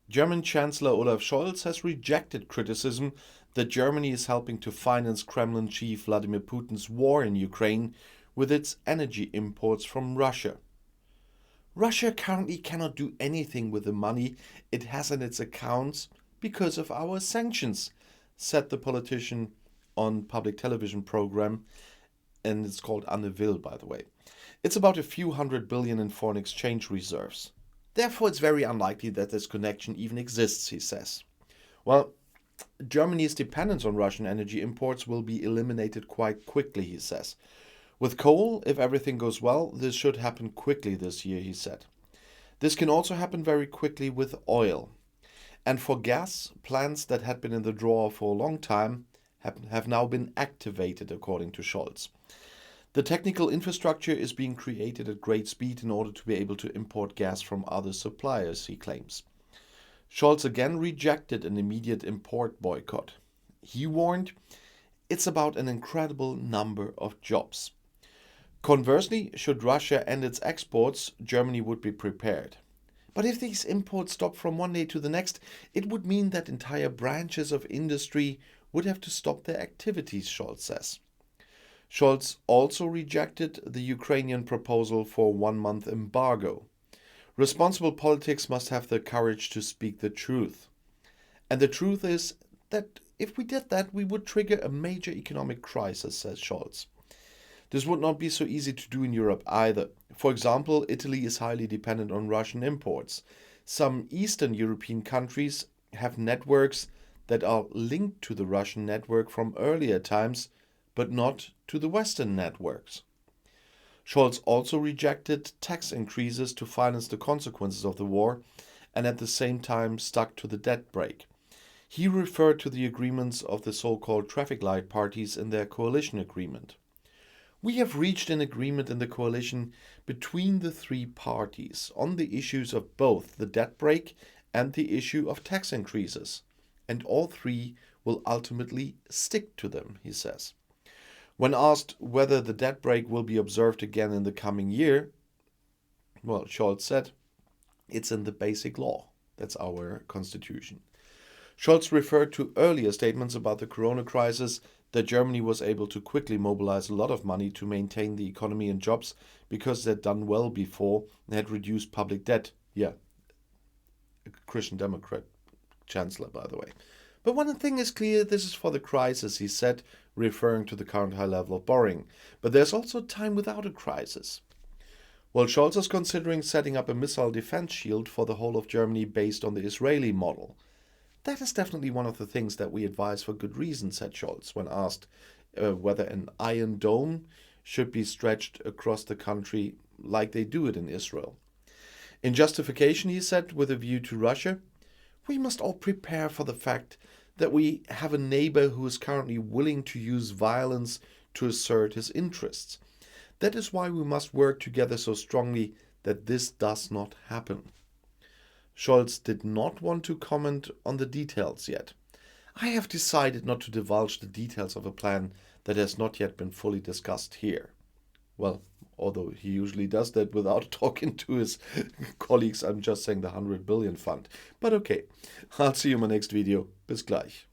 German Chancellor Olaf Scholz has rejected criticism that Germany is helping to finance Kremlin chief Vladimir Putin's war in Ukraine with its energy imports from Russia. Russia currently cannot do anything with the money it has in its accounts because of our sanctions, said the politician on public television program, and it's called Anne Will, by the way. It's about a few hundred billion in foreign exchange reserves. Therefore, it's very unlikely that this connection even exists, he says. Well, Germany's dependence on Russian energy imports will be eliminated quite quickly, he says. With coal, if everything goes well, this should happen quickly this year, he said. This can also happen very quickly with oil. And for gas, plants that had been in the drawer for a long time have now been activated, according to Scholz. The technical infrastructure is being created at great speed in order to be able to import gas from other suppliers, he claims. Scholz again rejected an immediate import boycott. He warned, it's about an incredible number of jobs. Conversely, should Russia end its exports, Germany would be prepared. But if these imports stop from one day to the next, it would mean that entire branches of industry would have to stop their activities, Scholz says. Scholz also rejected the Ukrainian proposal for a 1-month embargo. Responsible politics must have the courage to speak the truth. And the truth is that if we did that, we would trigger a major economic crisis, says Scholz. This would not be so easy to do in Europe either. For example, Italy is highly dependent on Russian imports. Some Eastern European countries have networks that are linked to the Russian network from earlier times, but not to the Western networks. Scholz also rejected tax increases to finance the consequences of the war and at the same time stuck to the debt brake. He referred to the agreements of the so-called traffic light parties in their coalition agreement. We have reached an agreement in the coalition between the three parties on the issues of both the debt brake and the issue of tax increases, and all three will ultimately stick to them, he says. When asked whether the debt brake will be observed again in the coming year, well, Scholz said, it's in the basic law. That's our constitution. Scholz referred to earlier statements about the corona crisis that Germany was able to quickly mobilize a lot of money to maintain the economy and jobs because they'd done well before and had reduced public debt. Yeah, a Christian Democrat chancellor, by the way. But one thing is clear, this is for the crisis, he said, referring to the current high level of borrowing. But there's also time without a crisis. Well, Scholz is considering setting up a missile defense shield for the whole of Germany based on the Israeli model. That is definitely one of the things that we advise for good reason, said Scholz, when asked whether an iron dome should be stretched across the country like they do it in Israel. In justification, he said, with a view to Russia, we must all prepare for the fact that we have a neighbor who is currently willing to use violence to assert his interests. That is why we must work together so strongly that this does not happen. Scholz did not want to comment on the details yet. I have decided not to divulge the details of a plan that has not yet been fully discussed here. Well, although he usually does that without talking to his colleagues, I'm just saying the 100 billion fund. But okay, I'll see you in my next video. Bis gleich.